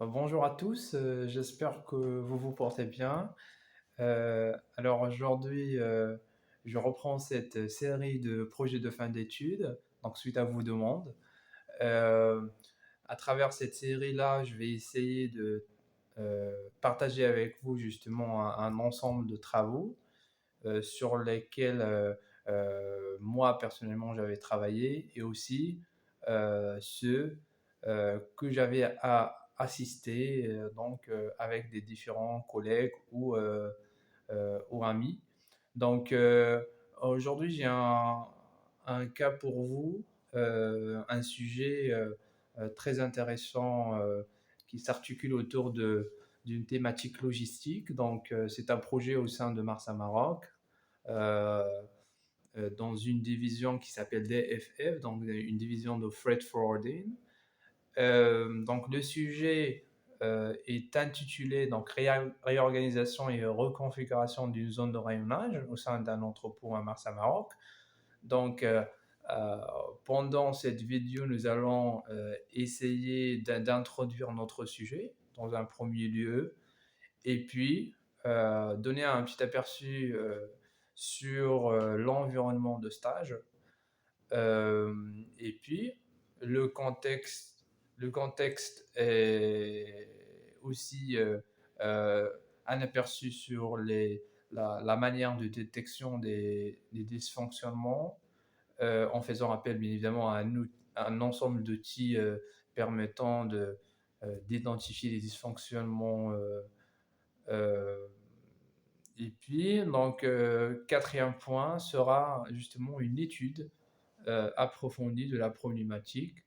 Bonjour à tous, j'espère que vous vous portez bien. Alors aujourd'hui, je reprends cette série de projets de fin d'études, donc suite à vos demandes. Heu, à travers cette série-là, je vais essayer de, partager avec vous justement un ensemble de travaux, sur lesquels, moi personnellement j'avais travaillé et aussi, ceux, que j'avais assisté, donc avec des différents collègues ou amis. Donc aujourd'hui j'ai un cas pour vous, un sujet, très intéressant, qui s'articule autour d'une thématique logistique. Donc c'est un projet au sein de Mars Maroc, euh, dans une division qui s'appelle DFF, donc une division de freight forwarding. Donc le sujet est intitulé donc réorganisation et reconfiguration d'une zone de rayonnage au sein d'un entrepôt à Mars Maroc. Donc euh, pendant cette vidéo, nous allons essayer d'introduire notre sujet dans un premier lieu et puis donner un petit aperçu sur l'environnement de stage. Et puis le contexte, le contexte est aussi euh, un aperçu sur la manière de détection des dysfonctionnements, en faisant appel bien évidemment à un ensemble d'outils permettant d'identifier les dysfonctionnements. Euh, et puis, donc, quatrième point sera justement une étude approfondie de la problématique,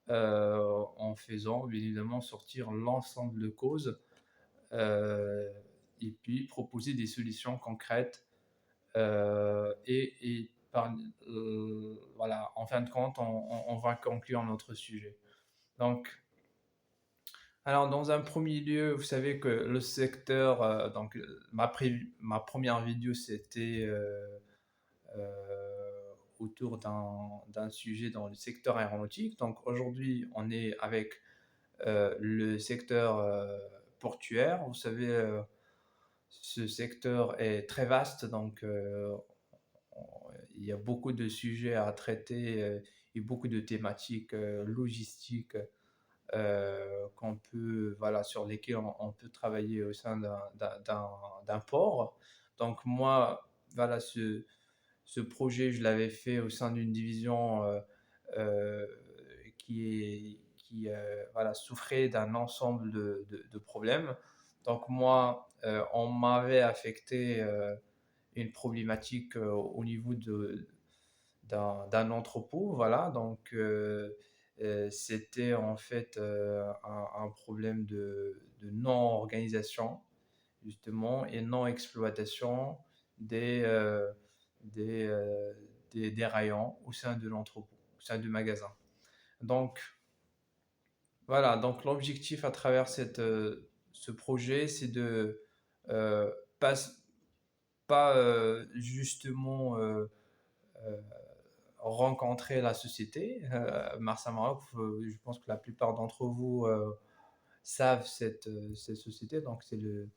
en faisant bien évidemment sortir l'ensemble de causes, euh, et puis proposer des solutions concrètes, voilà, en fin de compte, on va conclure notre sujet. Donc, alors, dans un premier lieu, vous savez que le secteur, donc ma première vidéo, c'était autour d'un sujet dans le secteur aéronautique. Donc aujourd'hui, on est avec le secteur portuaire. Vous savez, ce secteur est très vaste, donc il y a beaucoup de sujets à traiter et beaucoup de thématiques logistiques voilà, sur lesquels on peut travailler au sein d'un port. Donc moi, voilà, ce projet, je l'avais fait au sein d'une division euh, qui voilà, souffrait d'un ensemble de problèmes. Donc moi, on m'avait affecté une problématique au niveau d'un entrepôt, voilà. Donc c'était en fait un problème de non-organisation justement et non-exploitation des, euh, des, euh, des rayons au sein de l'entrepôt, au sein du magasin. Donc voilà, donc l'objectif à travers ce projet, c'est de euh, pas, pas justement euh, rencontrer la société. Mars Maroc, je pense que la plupart d'entre vous savent cette société. Donc c'est le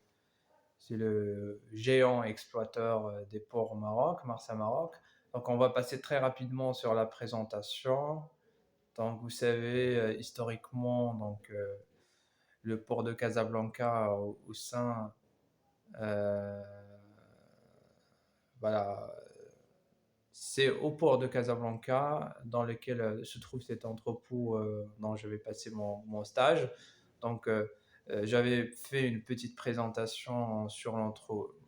géant exploiteur des ports au Maroc, Mars Maroc. Donc on va passer très rapidement sur la présentation. Donc vous savez, historiquement, donc, le port de Casablanca au sein, euh, voilà, c'est au port de Casablanca dans lequel se trouve cet entrepôt dont je vais passer mon stage. Donc, j'avais fait une petite présentation sur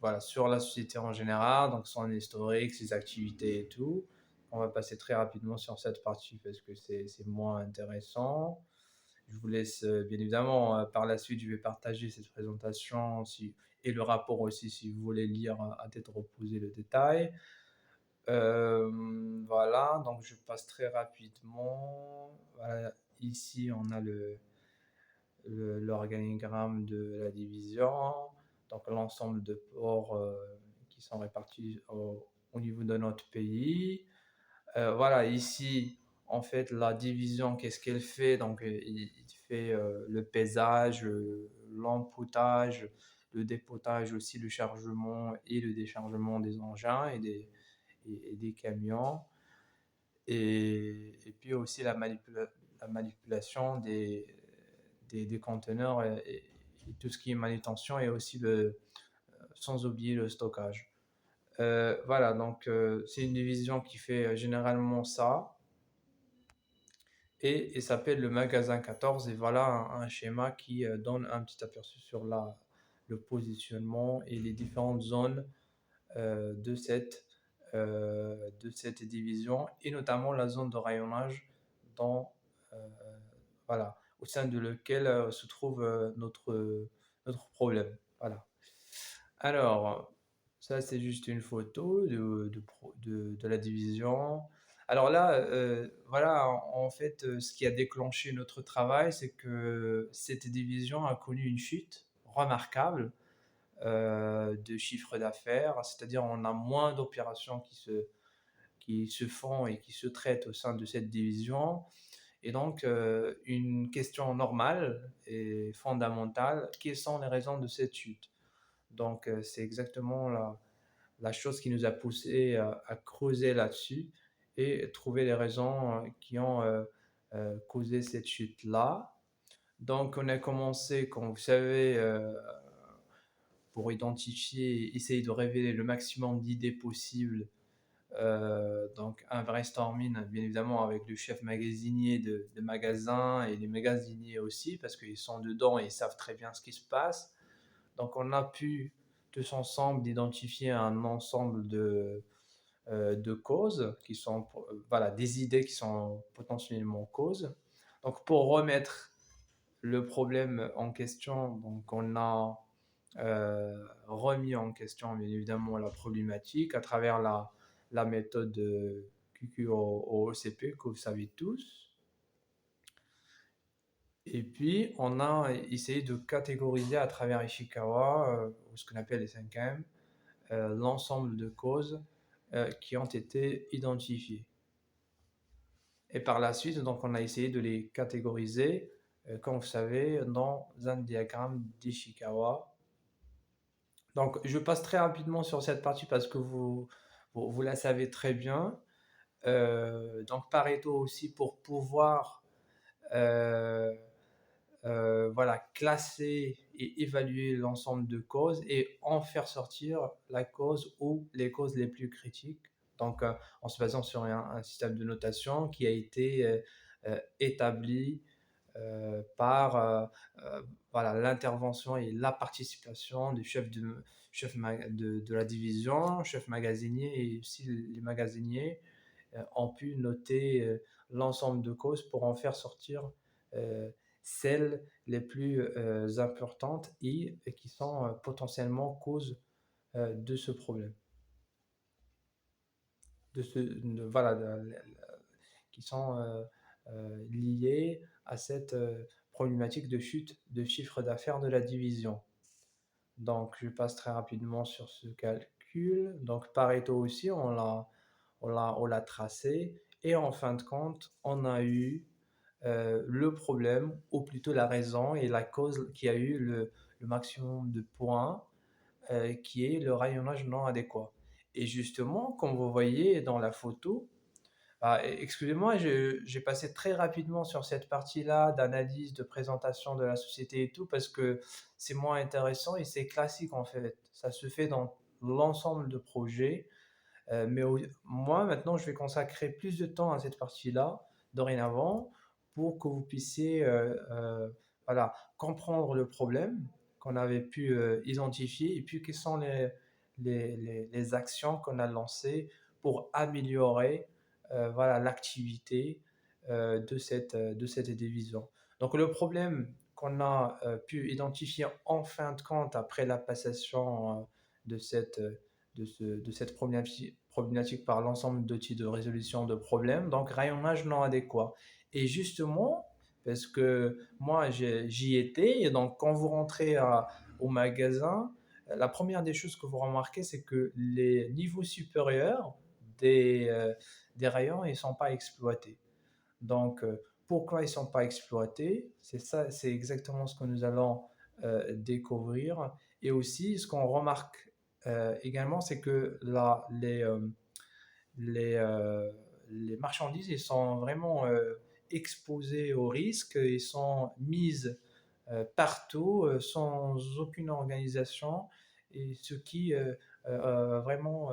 voilà, sur la société en général, donc son historique, ses activités et tout. On va passer très rapidement sur cette partie parce que c'est moins intéressant. Je vous laisse, bien évidemment, par la suite, je vais partager cette présentation et le rapport aussi si vous voulez lire à tête reposée le détail. Voilà, donc je passe très rapidement. Voilà, ici, on a l'organigramme de la division, donc l'ensemble de ports qui sont répartis au niveau de notre pays. Voilà, ici, en fait, la division, qu'est-ce qu'elle fait? Donc, fait le pesage, l'empoutage, le dépotage aussi, le chargement et le déchargement des engins et des camions. Et puis aussi la manipulation des conteneurs et tout ce qui est manutention et aussi sans oublier le stockage. Voilà, donc c'est une division qui fait généralement ça et s'appelle le magasin 14. Et voilà un schéma qui donne un petit aperçu sur le positionnement et les différentes zones euh, de cette, de cette division et notamment la zone de rayonnage dans, euh, voilà, au sein de lequel se trouve notre problème. Voilà. Alors, ça c'est juste une photo de la division. Alors là, voilà, en fait, ce qui a déclenché notre travail, c'est que cette division a connu une chute remarquable de chiffre d'affaires, c'est-à-dire on a moins d'opérations qui se font et qui se traitent au sein de cette division. Et donc, une question normale et fondamentale, quelles sont les raisons de cette chute? Donc, c'est exactement la chose qui nous a poussé à creuser là-dessus et trouver les raisons qui ont causé cette chute-là. Donc, on a commencé, comme vous savez, pour identifier, essayer de révéler le maximum d'idées possibles. Donc un brainstorming, bien évidemment, avec le chef magasinier de magasin et les magasiniers aussi, parce qu'ils sont dedans et ils savent très bien ce qui se passe. Donc on a pu tous ensemble identifier un ensemble de causes qui sont, voilà, des idées qui sont potentiellement causes. Donc pour remettre le problème en question, donc on a remis en question bien évidemment la problématique à travers la méthode QQOCP que vous savez tous. Et puis on a essayé de catégoriser à travers Ishikawa, ce qu'on appelle les 5M, l'ensemble de causes qui ont été identifiées. Et par la suite, donc, on a essayé de les catégoriser, comme vous savez, dans un diagramme d'Ishikawa. Donc, je passe très rapidement sur cette partie parce que vous la savez très bien. Donc, Pareto aussi pour pouvoir euh, voilà, classer et évaluer l'ensemble de causes et en faire sortir la cause ou les causes les plus critiques. Donc, en se basant sur un système de notation qui a été établi par voilà, l'intervention et la participation du de la division, chef magasinier et aussi les magasiniers ont pu noter l'ensemble de causes pour en faire sortir euh, celles les plus importantes et qui sont potentiellement cause de ce problème, voilà, qui sont liées à cette problématique de chute de chiffre d'affaires de la division. Donc, je passe très rapidement sur ce calcul. Donc, Pareto aussi, on l'a tracé. Et en fin de compte, on a eu le problème, ou plutôt la raison et la cause qui a eu le maximum de points, qui est le rayonnage non adéquat. Et justement, comme vous voyez dans la photo, excusez-moi, j'ai passé très rapidement sur cette partie-là d'analyse, de présentation de la société et tout, parce que c'est moins intéressant et c'est classique en fait. Ça se fait dans l'ensemble de projets. Moi, maintenant, je vais consacrer plus de temps à cette partie-là, dorénavant, pour que vous puissiez voilà, comprendre le problème qu'on avait pu identifier et puis quelles sont les actions qu'on a lancées pour améliorer voilà, l'activité de cette division. Donc, le problème qu'on a pu identifier en fin de compte après la passation de de cette problématique par l'ensemble d'outils de résolution de problèmes, donc rayonnage non adéquat. Et justement, parce que moi j'y étais, et donc quand vous rentrez au magasin, la première des choses que vous remarquez, c'est que les niveaux supérieurs des rayons, ils ne sont pas exploités. Donc, pourquoi ils ne sont pas exploités? C'est ça, c'est exactement ce que nous allons découvrir. Et aussi, ce qu'on remarque également, c'est que les, euh, les marchandises, ils sont vraiment exposées au risque, ils sont mises partout sans aucune organisation, et ce qui vraiment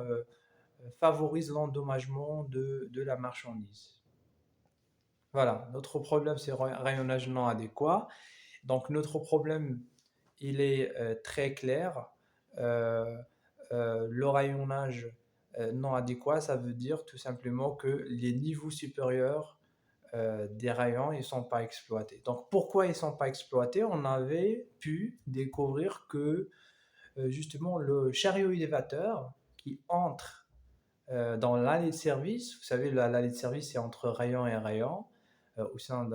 favorise l'endommagement de la marchandise. Voilà, notre problème, c'est le rayonnage non adéquat. Donc, notre problème, il est très clair. Euh, le rayonnage non adéquat, ça veut dire tout simplement que les niveaux supérieurs des rayons, ils ne sont pas exploités. Donc, pourquoi ils ne sont pas exploités? On avait pu découvrir que justement le chariot élévateur qui entre dans l'allée de service, vous savez, l'allée de service, c'est entre rayon et rayon. Au sein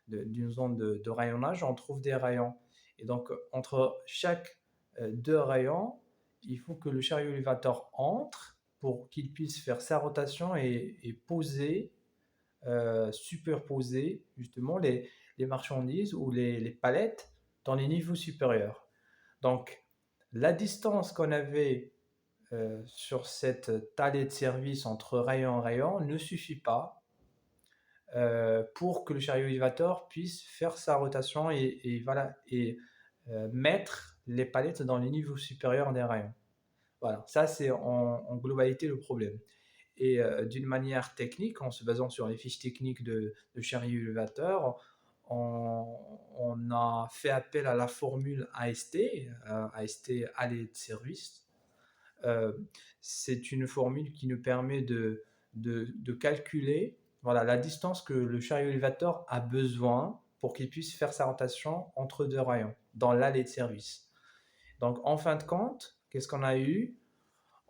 d'une zone de rayonnage, on trouve des rayons. Et donc, entre chaque deux rayons, il faut que le chariot élévateur entre pour qu'il puisse faire sa rotation et poser, superposer justement les marchandises ou les palettes dans les niveaux supérieurs. Donc, la distance qu'on avait sur cette tallée de service entre rayon et rayon ne suffit pas pour que le chariot élévateur puisse faire sa rotation voilà, et mettre les palettes dans les niveaux supérieurs des rayons. Voilà, ça c'est en globalité le problème. Et d'une manière technique, en se basant sur les fiches techniques de chariot élévateur, on a fait appel à la formule AST, AST allée de service. Euh, c'est une formule qui nous permet de calculer, voilà, la distance que le chariot élévateur a besoin pour qu'il puisse faire sa rotation entre deux rayons dans l'allée de service. Donc en fin de compte, qu'est-ce qu'on a eu?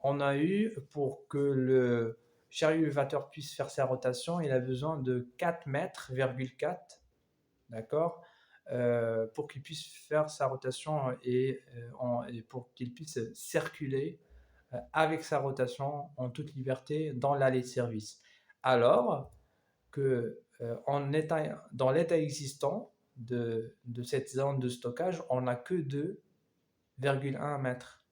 On a eu, pour que le chariot élévateur puisse faire sa rotation, il a besoin de 4 mètres, 4, d'accord, pour qu'il puisse faire sa rotation et pour qu'il puisse circuler avec sa rotation en toute liberté dans l'allée de service. Alors que dans l'état existant de cette zone de stockage, on n'a que 2,1 mètres.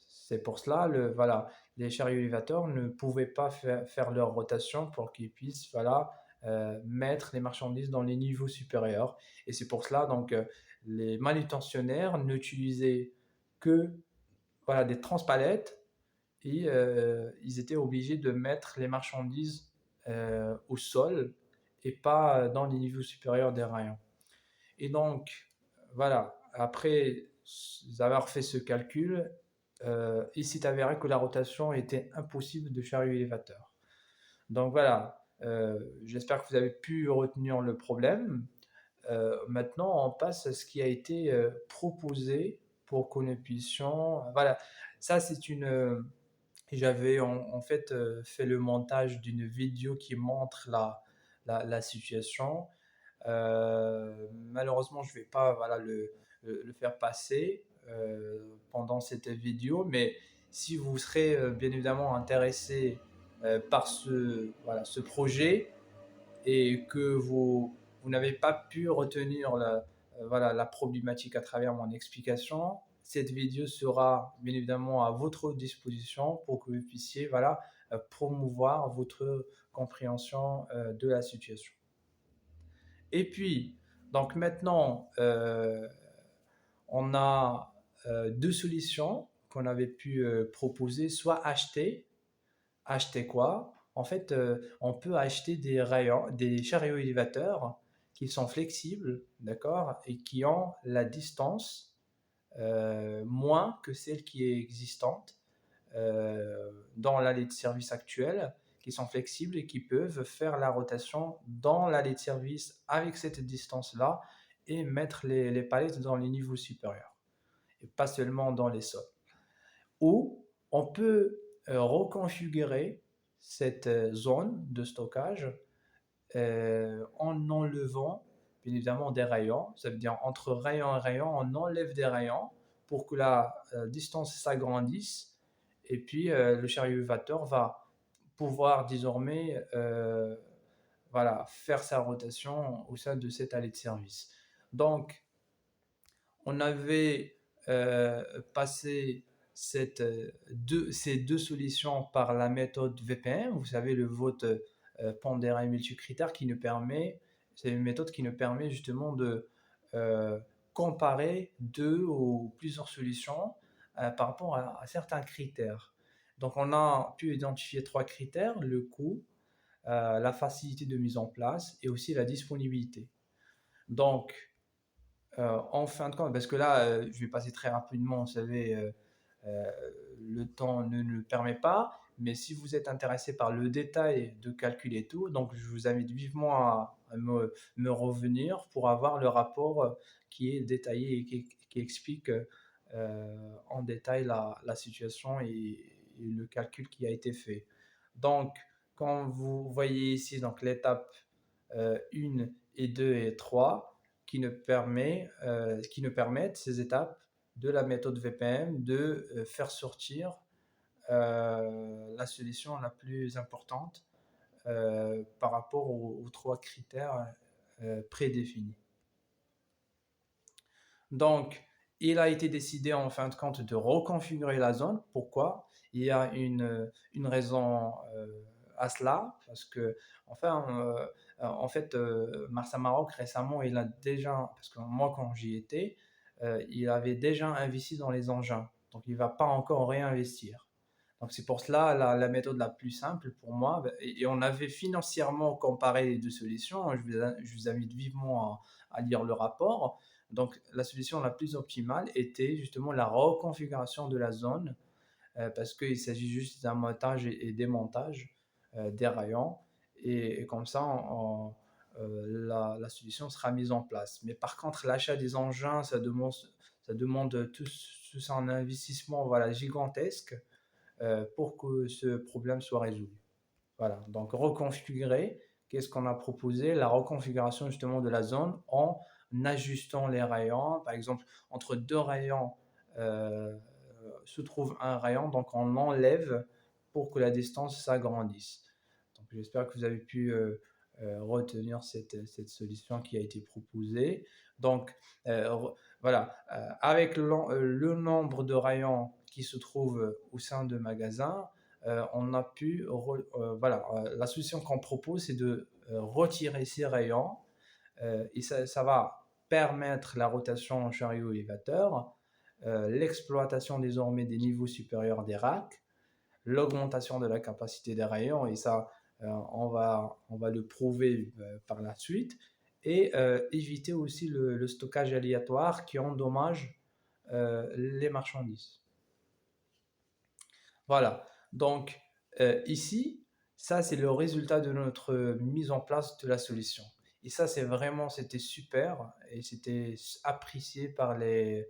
C'est pour cela, voilà, les chariots élévateurs ne pouvaient pas faire leur rotation pour qu'ils puissent, voilà, mettre les marchandises dans les niveaux supérieurs. Et c'est pour cela, donc, les manutentionnaires n'utilisaient que, voilà, des transpalettes, et ils étaient obligés de mettre les marchandises au sol et pas dans les niveaux supérieurs des rayons. Et donc, voilà, après avoir fait ce calcul, il s'est avéré que la rotation était impossible de chariot élévateur. Donc voilà, j'espère que vous avez pu retenir le problème. Maintenant, on passe à ce qui a été proposé pour que nous puissions... Voilà, ça c'est une... J'avais en fait fait le montage d'une vidéo qui montre la situation. Malheureusement, je ne vais pas, voilà, le faire passer pendant cette vidéo, mais si vous serez bien évidemment intéressé par voilà, ce projet, et que vous n'avez pas pu retenir voilà, la problématique à travers mon explication, cette vidéo sera bien évidemment à votre disposition pour que vous puissiez, voilà, promouvoir votre compréhension de la situation. Et puis, donc maintenant, on a deux solutions qu'on avait pu proposer, soit acheter quoi? En fait, on peut acheter des chariots élévateurs qui sont flexibles, d'accord, et qui ont la distance moins que celle qui est existante dans l'allée de service actuelle, qui sont flexibles et qui peuvent faire la rotation dans l'allée de service avec cette distance-là et mettre les palettes dans les niveaux supérieurs et pas seulement dans les sols. Ou on peut reconfigurer cette zone de stockage en enlevant bien évidemment des rayons. Ça veut dire entre rayon et rayon, on enlève des rayons pour que la distance s'agrandisse, et puis le chariot élévateur va pouvoir désormais voilà, faire sa rotation au sein de cette allée de service. Donc, on avait passé ces deux solutions par la méthode VPN, vous savez, le vote pondéré multicritère c'est une méthode qui nous permet justement de euh, comparer deux ou plusieurs solutions par rapport à certains critères. Donc, on a pu identifier trois critères: le coût, la facilité de mise en place et aussi la disponibilité. Donc, en fin de compte, parce que là, je vais passer très rapidement, vous savez, euh, le temps ne le permet pas, mais si vous êtes intéressé par le détail de calcul et tout, donc je vous invite vivement à me revenir pour avoir le rapport qui est détaillé et qui explique en détail la situation et le calcul qui a été fait. Donc, quand vous voyez ici donc l'étape 1 et 2 et 3 qui nous permettent ces étapes de la méthode VPN de faire sortir la solution la plus importante par rapport aux trois critères prédéfinis. Donc, il a été décidé en fin de compte de reconfigurer la zone. Pourquoi? Il y a une raison à cela, parce que enfin, en fait, Marsa Maroc récemment, il a déjà, parce que moi quand j'y étais, il avait déjà investi dans les engins, donc il ne va pas encore réinvestir. Donc c'est pour cela la méthode la plus simple pour moi, et on avait financièrement comparé les deux solutions, je vous invite vivement à lire le rapport. Donc la solution la plus optimale était justement la reconfiguration de la zone, parce qu'il s'agit juste d'un montage et démontage des rayons, et comme ça la solution sera mise en place. Mais par contre, l'achat des engins, ça demande tout un investissement, voilà, gigantesque pour que ce problème soit résolu. Voilà, donc reconfigurer, qu'est-ce qu'on a proposé? La reconfiguration justement de la zone en ajustant les rayons. Par exemple, entre deux rayons euh, se trouve un rayon, donc on l'enlève pour que la distance s'agrandisse. Donc j'espère que vous avez pu retenir cette solution qui a été proposée. Donc voilà, avec le nombre de rayons qui se trouvent au sein de magasins, on a pu, voilà, la solution qu'on propose, c'est de retirer ces rayons et ça va permettre la rotation en chariot élévateur, l'exploitation désormais des niveaux supérieurs des racks, l'augmentation de la capacité des rayons, et ça, on va le prouver par la suite, et éviter aussi le stockage aléatoire qui endommage les marchandises. Voilà, donc ici, ça c'est le résultat de notre mise en place de la solution. Et ça, c'était super et c'était apprécié par les,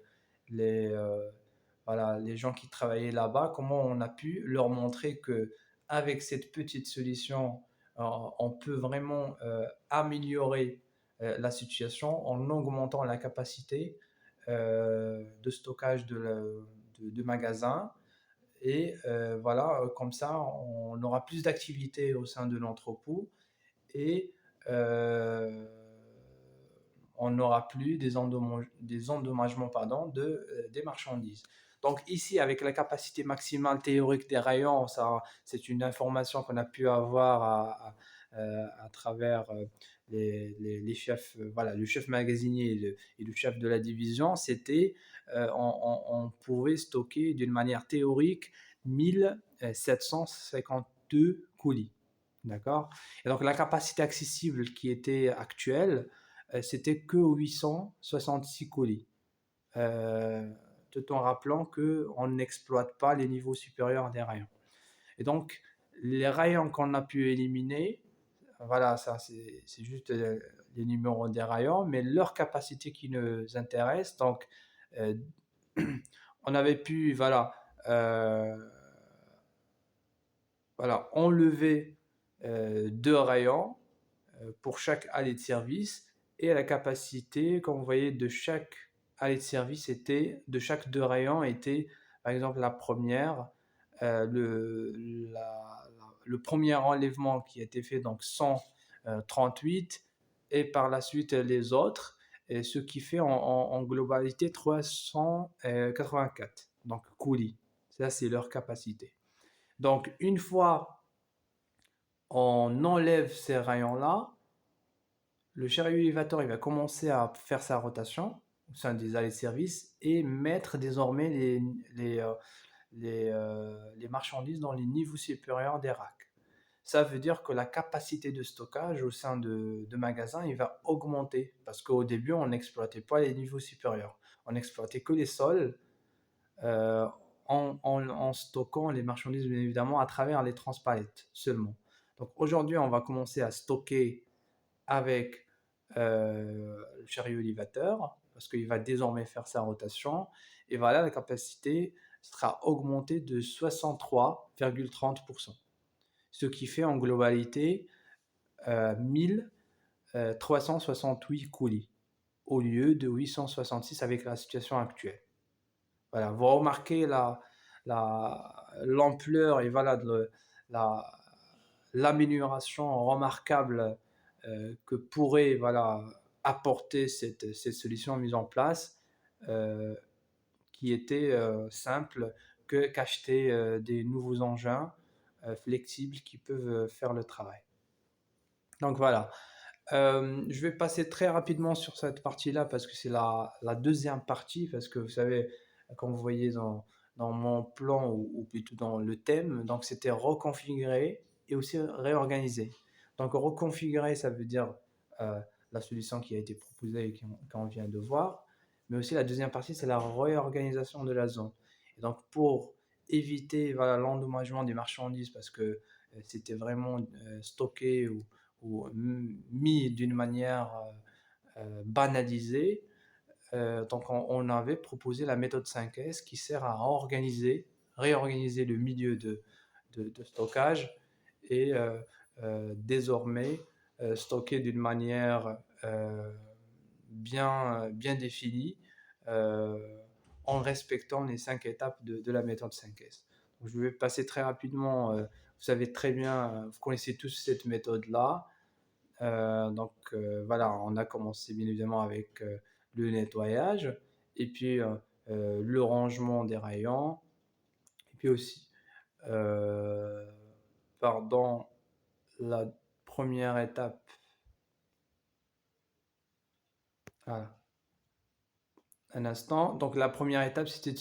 voilà, les gens qui travaillaient là-bas, comment on a pu leur montrer que avec cette petite solution, on peut vraiment améliorer la situation en augmentant la capacité de stockage de magasins, et voilà, comme ça, on aura plus d'activité au sein de l'entrepôt, et euh, on n'aura plus des endommagements pardon, des marchandises. Donc ici, avec la capacité maximale théorique des rayons, ça, c'est une information qu'on a pu avoir à travers les chefs, voilà, le chef magasinier et le chef de la division. C'était, on pouvait stocker d'une manière théorique 1752 colis. D'accord? Et donc la capacité accessible qui était actuelle, c'était que 866 colis. Euh, Tout en rappelant qu'on n'exploite pas les niveaux supérieurs des rayons. Et donc, les rayons qu'on a pu éliminer, voilà, ça c'est juste les numéros des rayons, mais leur capacité qui nous intéresse. Donc, euh, on avait pu, voilà, enlever deux rayons pour chaque allée de service, et la capacité, comme vous voyez, de chaque allée de service de chaque deux rayons était, par exemple, la première, le premier enlèvement qui a été fait donc sans 38 et par la suite les autres, et ce qui fait en globalité 384. Donc coulis, ça c'est leur capacité. Donc une fois on enlève ces rayons-là, le chariot élévateur il va commencer à faire sa rotation au sein des allées de service et mettre désormais les marchandises dans les niveaux supérieurs des racks. Ça veut dire que la capacité de stockage au sein de magasins il va augmenter parce qu'au début on n'exploitait pas les niveaux supérieurs, on n'exploitait que les sols euh, en stockant les marchandises bien évidemment à travers les transpalettes seulement. Donc aujourd'hui on va commencer à stocker avec le chariot élévateur parce qu'il va désormais faire sa rotation et voilà la capacité sera augmentée de 63,30%, ce qui fait en globalité 1368 colis au lieu de 866 avec la situation actuelle. Voilà, vous remarquez l'ampleur et voilà la, l'amélioration remarquable que pourrait voilà, apporter cette solution mise en place, euh, qui était simple qu'acheter des nouveaux engins flexibles qui peuvent faire le travail. Donc voilà, je vais passer très rapidement sur cette partie-là parce que c'est la deuxième partie, parce que vous savez, comme vous voyez dans mon plan ou plutôt dans le thème, donc c'était reconfigurer et aussi réorganiser. Donc reconfigurer, ça veut dire euh, la solution qui a été proposée et qu'on vient de voir, mais aussi la deuxième partie, c'est la réorganisation de la zone. Et donc pour éviter voilà, l'endommagement des marchandises parce que c'était vraiment stocké ou mis d'une manière banalisée. Donc on avait proposé la méthode 5S qui sert à réorganiser le milieu de stockage et désormais stocker d'une manière bien définie euh, en respectant les 5 étapes de la méthode 5S. Donc, je vais passer très rapidement. Vous savez très bien, vous connaissez tous cette méthode-là. Donc voilà, on a commencé bien évidemment avec le nettoyage et puis le rangement des rayons et puis aussi, euh, pardon, la première étape, voilà, un instant. Donc la première étape, c'était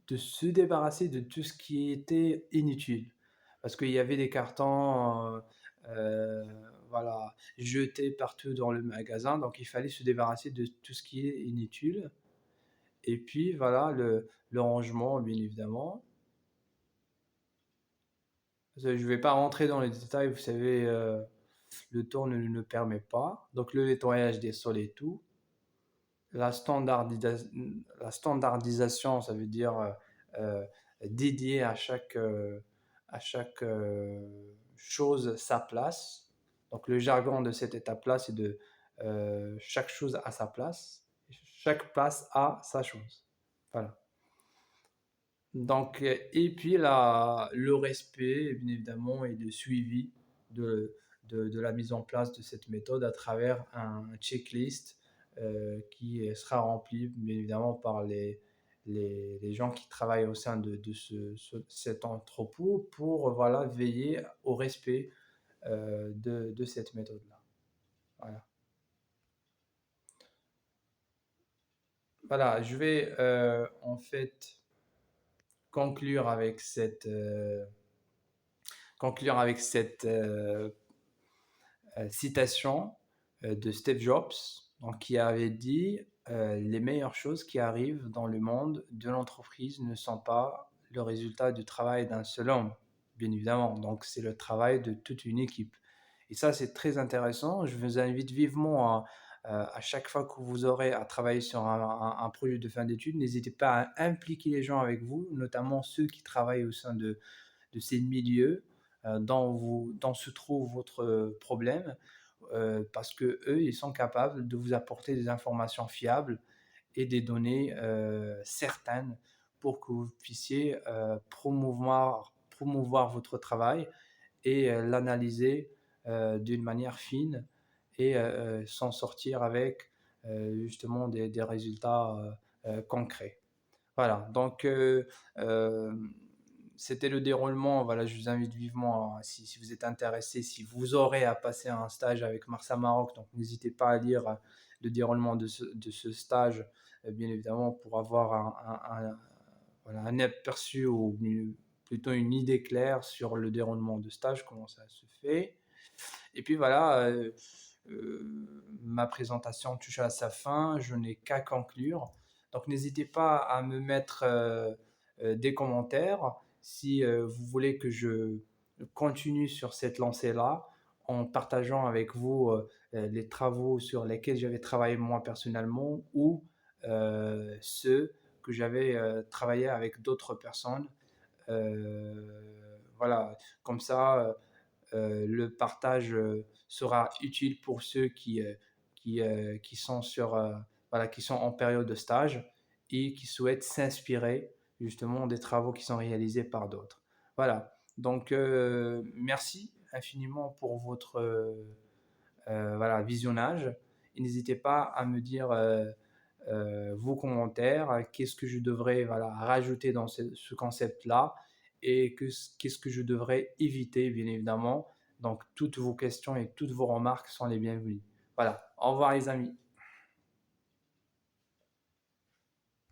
de se débarrasser de tout ce qui était inutile. Parce qu'il y avait des cartons voilà, jetés partout dans le magasin. Donc il fallait se débarrasser de tout ce qui est inutile. Et puis voilà, le rangement, bien évidemment. Je ne vais pas rentrer dans les détails, vous savez, le temps ne le permet pas. Donc le nettoyage des sols et tout. La, la standardisation, ça veut dire euh, dédier à chaque chose sa place. Donc le jargon de cette étape-là, c'est de chaque chose a sa place, chaque place a sa chose. Voilà. Donc, et puis le respect, bien évidemment, et le suivi de, de la mise en place de cette méthode à travers un checklist qui sera rempli, bien évidemment, par les gens qui travaillent au sein de cet entrepôt pour voilà, veiller au respect de cette méthode-là. Voilà. Voilà, je vais en fait conclure avec cette citation de Steve Jobs, donc, qui avait dit les meilleures choses qui arrivent dans le monde de l'entreprise ne sont pas le résultat du travail d'un seul homme, bien évidemment. Donc, c'est le travail de toute une équipe. Et ça, c'est très intéressant. Je vous invite vivement à chaque fois que vous aurez à travailler sur un projet de fin d'études, n'hésitez pas à impliquer les gens avec vous, notamment ceux qui travaillent au sein de ces milieux dont se trouve votre problème, parce que eux, ils sont capables de vous apporter des informations fiables et des données certaines pour que vous puissiez promouvoir votre travail et l'analyser d'une manière fine et s'en sortir avec justement des résultats concrets. Voilà, donc c'était le déroulement. Voilà, je vous invite vivement, si vous êtes intéressé, si vous aurez à passer un stage avec Marsa Maroc, donc n'hésitez pas à lire le déroulement de ce stage, bien évidemment, pour avoir voilà, un aperçu ou plutôt une idée claire sur le déroulement de stage, comment ça se fait. Et puis voilà, ma présentation touche à sa fin, je n'ai qu'à conclure. Donc n'hésitez pas à me mettre des commentaires si vous voulez que je continue sur cette lancée-là en partageant avec vous les travaux sur lesquels j'avais travaillé moi personnellement ou ceux que j'avais travaillé avec d'autres personnes. Voilà, comme ça, le partage sera utile pour ceux qui sont voilà, qui sont en période de stage et qui souhaitent s'inspirer justement des travaux qui sont réalisés par d'autres. Voilà. Donc, merci infiniment pour votre voilà, visionnage. Et n'hésitez pas à me dire vos commentaires, qu'est-ce que je devrais voilà, rajouter dans ce concept-là et qu'est-ce que je devrais éviter, bien évidemment. Donc, toutes vos questions et toutes vos remarques sont les bienvenues. Voilà, au revoir les amis.